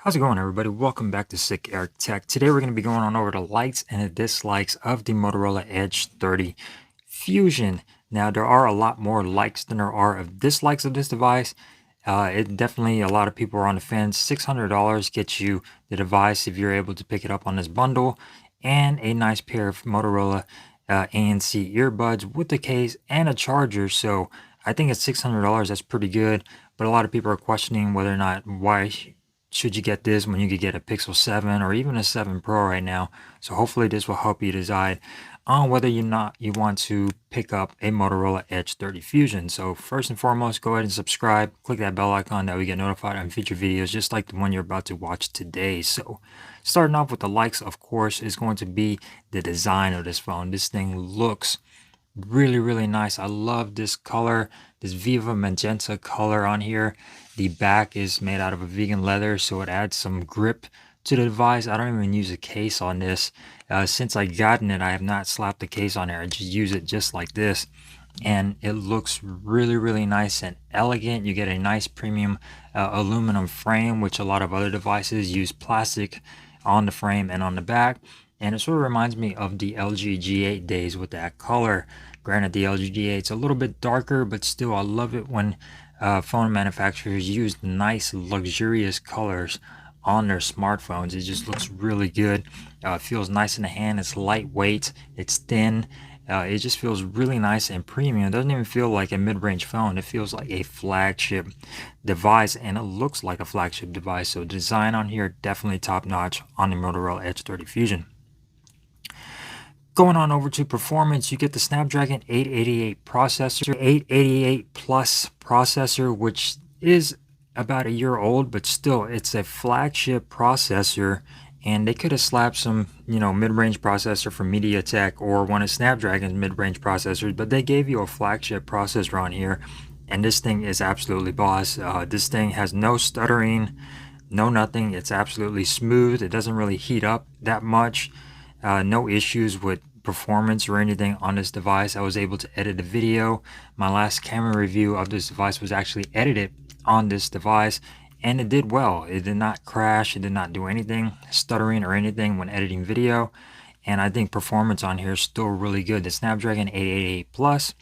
How's it going, everybody? Welcome back to Sick Eric Tech. Today we're going to be going on over the likes and the dislikes of the Motorola Edge 30 Fusion. Now, there are a lot more likes than there are of dislikes of this device. It definitely, a lot of people are on the fence. $600 gets you the device if you're able to pick it up on this bundle, and a nice pair of Motorola ANC earbuds with the case and a charger. So I think at $600, that's pretty good. But a lot of people are questioning whether or not why should you get this when you could get a Pixel 7 or even a 7 Pro right now. So hopefully this will help you decide on whether you want to pick up a Motorola Edge 30 Fusion. So first and foremost, go ahead and subscribe, click that bell icon that we get notified on future videos just like the one you're about to watch today. So starting off with the likes, of course, is going to be the design of this phone. This thing looks really nice. I love this color, this Viva Magenta color on here. The back is made out of a vegan leather, so it adds some grip to the device. I don't even use a case on this. Since I gotten it, I have not slapped the case on there. I just use it just like this, and it looks really nice and elegant. You get a nice premium aluminum frame, which a lot of other devices use plastic on the frame and on the back. And it sort of reminds me of the LG G8 days with that color. Granted, the LG G8 is a little bit darker, but still, I love it when phone manufacturers use nice, luxurious colors on their smartphones. It just looks really good. It feels nice in the hand. It's lightweight. It's thin. It just feels really nice and premium. It doesn't even feel like a mid-range phone. It feels like a flagship device, and it looks like a flagship device. So design on here, definitely top-notch on the Motorola Edge 30 Fusion. Going on over to performance, you get the Snapdragon 888 processor, 888 Plus processor, which is about a year old, but still, it's a flagship processor. And they could have slapped some, mid-range processor from MediaTek or one of Snapdragon's mid-range processors, but they gave you a flagship processor on here, and this thing is absolutely boss. This thing has no stuttering, no nothing. It's absolutely smooth. It doesn't really heat up that much. No issues with performance or anything on this device. I was able to edit a video. My last camera review of this device was actually edited on this device, and it did well. It did not crash. It did not do anything stuttering or anything when editing video. And I think performance on here is still really good. The Snapdragon 888 Plus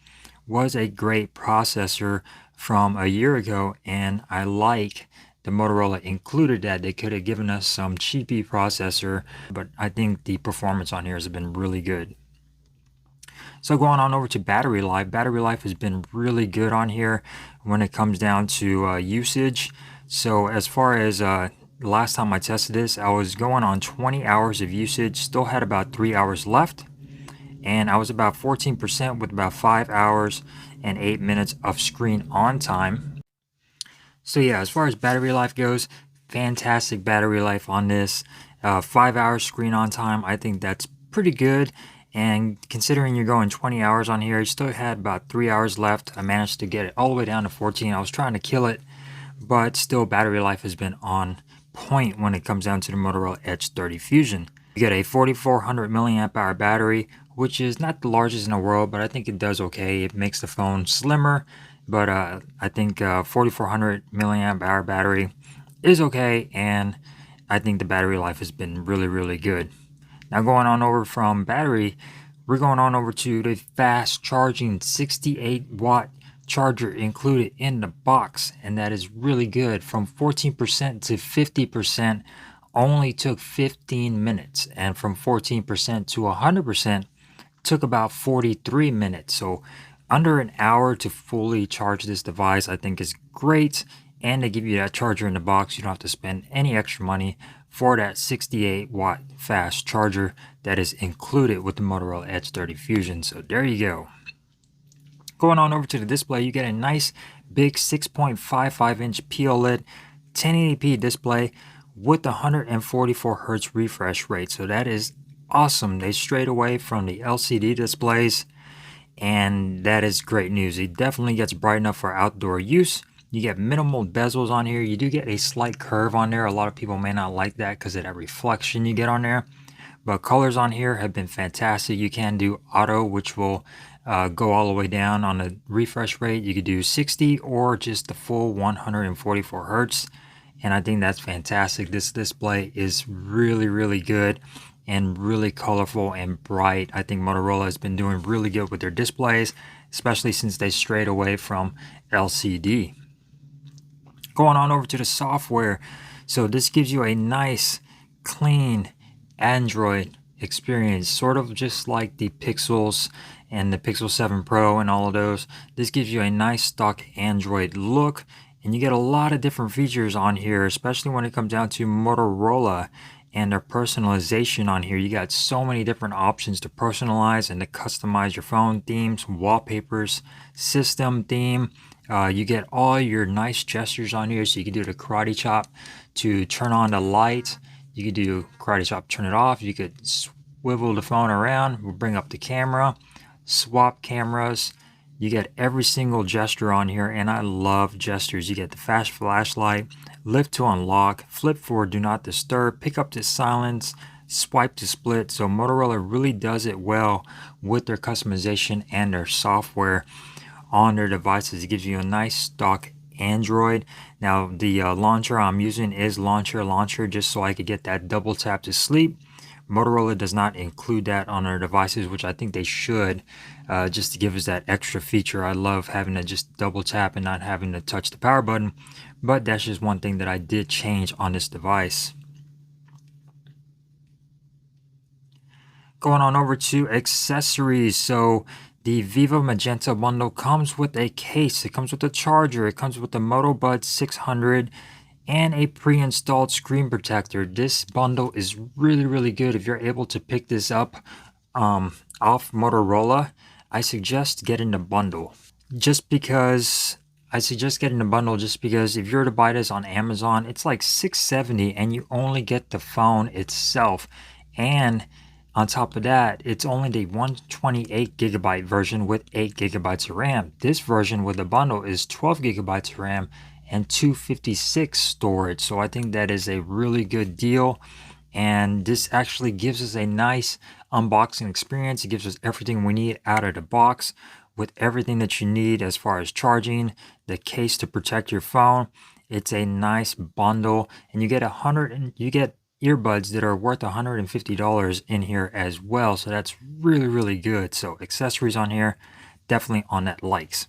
was a great processor from a year ago, and I like the Motorola included that. They could have given us some cheapy processor, but I think the performance on here has been really good. So going on over to battery life. Battery life has been really good on here when it comes down to usage. So as far as last time I tested this, I was going on 20 hours of usage, still had about 3 hours left, and I was about 14% with about 5 hours and 8 minutes of screen on time. So yeah, as far as battery life goes, fantastic battery life on this. 5 hours screen on time, I think that's pretty good. And considering you're going 20 hours on here, I still had about 3 hours left. I managed to get it all the way down to 14. I was trying to kill it, but still battery life has been on point when it comes down to the Motorola Edge 30 Fusion. You get a 4400 milliamp hour battery, which is not the largest in the world, but I think it does okay. It makes the phone slimmer. But I think 4400 milliamp hour battery is okay, and I think the battery life has been really good. Now going on over from battery, we're going on over to the fast charging 68 watt charger included in the box, and that is really good. From 14% to 50% only took 15 minutes, and from 14% to 100% took about 43 minutes. So under an hour to fully charge this device, I think is great. And they give you that charger in the box. You don't have to spend any extra money for that 68 watt fast charger that is included with the Motorola Edge 30 Fusion. So there you go. Going on over to the display, you get a nice big 6.55 inch PLED 1080p display with 144 hertz refresh rate. So that is awesome. They strayed away from the LCD displays, and that is great news. It definitely gets bright enough for outdoor use. You get minimal bezels on here. You do get a slight curve on there. A lot of people may not like that because of that reflection you get on there. But colors on here have been fantastic. You can do auto, which will go all the way down on the refresh rate. You could do 60 or just the full 144 hertz. and I think that's fantastic. This display is really, really good and really colorful and bright. I think Motorola has been doing really good with their displays, especially since they strayed away from LCD. Going on over to the software. So this gives you a nice, clean Android experience, sort of just like the Pixels and the Pixel 7 Pro and all of those. This gives you a nice stock Android look, and you get a lot of different features on here, especially when it comes down to Motorola and their personalization on here. You got so many different options to personalize and to customize your phone themes, wallpapers, system theme. You get all your nice gestures on here, so you can do the karate chop to turn on the light. You could do karate chop, turn it off. You could swivel the phone around, we'll bring up the camera, swap cameras. You get every single gesture on here, and I love gestures. You get the fast flashlight, lift to unlock, flip for do not disturb, pick up to silence, swipe to split. So Motorola really does it well with their customization and their software on their devices. It gives you a nice stock Android. Now the launcher I'm using is launcher just so I could get that double tap to sleep. Motorola does not include that on their devices, which I think they should, just to give us that extra feature. I love having to just double tap and not having to touch the power button, but that's just one thing that I did change on this device. Going on over to accessories. So the Vivo Magenta bundle comes with a case, it comes with a charger, it comes with the Moto Bud 600, and a pre-installed screen protector. This bundle is really, really good. If you're able to pick this up off Motorola, I suggest getting the bundle. Just because if you're to buy this on Amazon, it's like $670 and you only get the phone itself. And on top of that, it's only the 128 gigabyte version with 8 gigabytes of RAM. This version with the bundle is 12 gigabytes of RAM and 256 storage. So I think that is a really good deal. And this actually gives us a nice unboxing experience. It gives us everything we need out of the box with everything that you need as far as charging, the case to protect your phone. It's a nice bundle, and you get earbuds that are worth $150 in here as well. So that's really, really good. So accessories on here, definitely on that likes.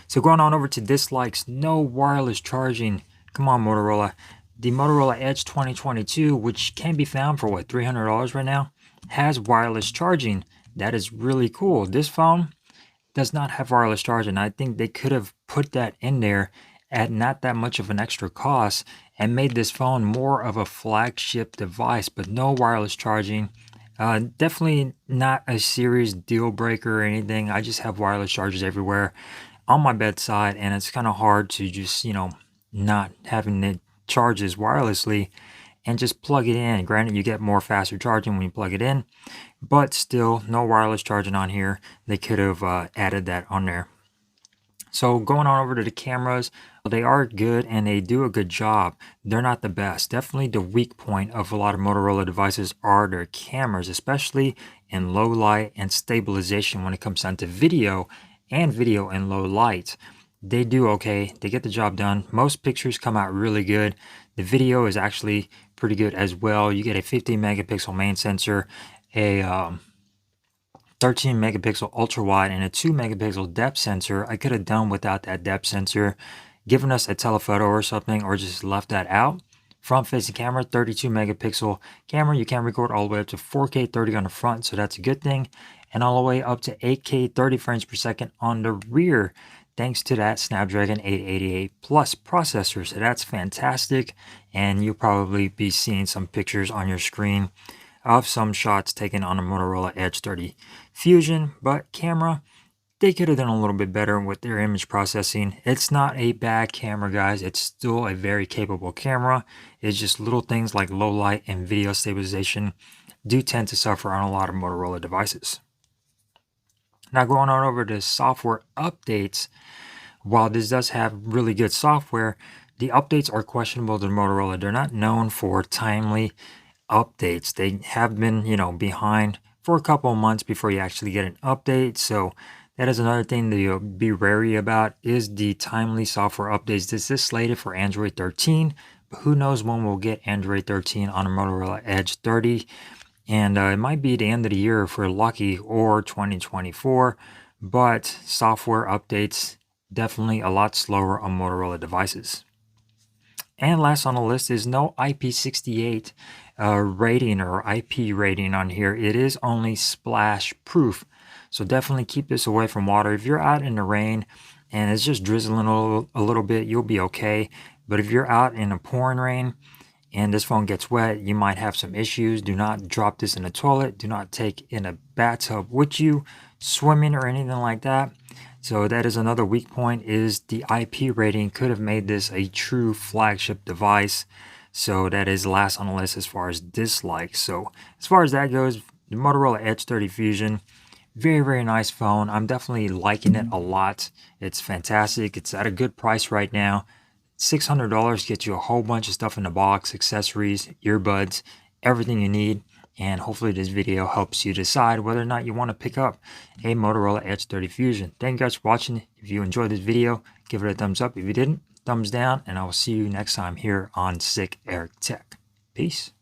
So going on over to dislikes, no wireless charging. Come on, Motorola. The Motorola Edge 2022, which can be found for what, $300 right now, has wireless charging. That is really cool. This phone does not have wireless charging. I think they could have put that in there at not that much of an extra cost and made this phone more of a flagship device, but no wireless charging. Definitely not a serious deal breaker or anything. I just have wireless chargers everywhere on my bedside, and it's kind of hard to just, not having it charges wirelessly and just plug it in. Granted, you get more faster charging when you plug it in, but still no wireless charging on here. They could have added that on there. So going on over to the cameras, they are good and they do a good job. They're not the best. Definitely the weak point of a lot of Motorola devices are their cameras, especially in low light and stabilization when it comes down to video and video in low light. They do okay. They get the job done. Most pictures come out really good. The video is actually pretty good as well. You get a 15 megapixel main sensor, a 13 megapixel ultra wide, and a 2 megapixel depth sensor. I could have done without that depth sensor, given us a telephoto or something, or just left that out. Front facing camera, 32 megapixel camera. You can record all the way up to 4K 30 on the front, so that's a good thing. And all the way up to 8K 30 frames per second on the rear, thanks to that Snapdragon 888 Plus processor. So that's fantastic. And you'll probably be seeing some pictures on your screen of some shots taken on a Motorola Edge 30 Fusion. But camera, they could have done a little bit better with their image processing. It's not a bad camera, guys. It's still a very capable camera. It's just little things like low light and video stabilization do tend to suffer on a lot of Motorola devices. Now going on over to software updates, while this does have really good software, the updates are questionable to Motorola. They're not known for timely updates. They have been, behind for a couple of months before you actually get an update. So that is another thing to be wary about, is the timely software updates. This is slated for Android 13, who knows when we'll get Android 13 on a Motorola Edge 30. And it might be the end of the year if we're lucky, or 2024. But software updates definitely a lot slower on Motorola devices. And last on the list is no IP68 rating or IP rating on here. It is only splash proof. So definitely keep this away from water. If you're out in the rain and it's just drizzling a little bit, you'll be okay. But if you're out in a pouring rain and this phone gets wet, you might have some issues. Do not drop this in the toilet. Do not take in a bathtub with you, swimming or anything like that. So that is another weak point, is the IP rating could have made this a true flagship device. So that is last on the list as far as dislikes. So as far as that goes, the Motorola Edge 30 Fusion, very, very nice phone. I'm definitely liking it a lot. It's fantastic. It's at a good price right now. $600 gets you a whole bunch of stuff in the box, accessories, earbuds, everything you need. And hopefully this video helps you decide whether or not you want to pick up a Motorola Edge 30 Fusion. Thank you guys for watching. If you enjoyed this video, give it a thumbs up. If you didn't, thumbs down. And I will see you next time here on Sick Eric Tech. Peace.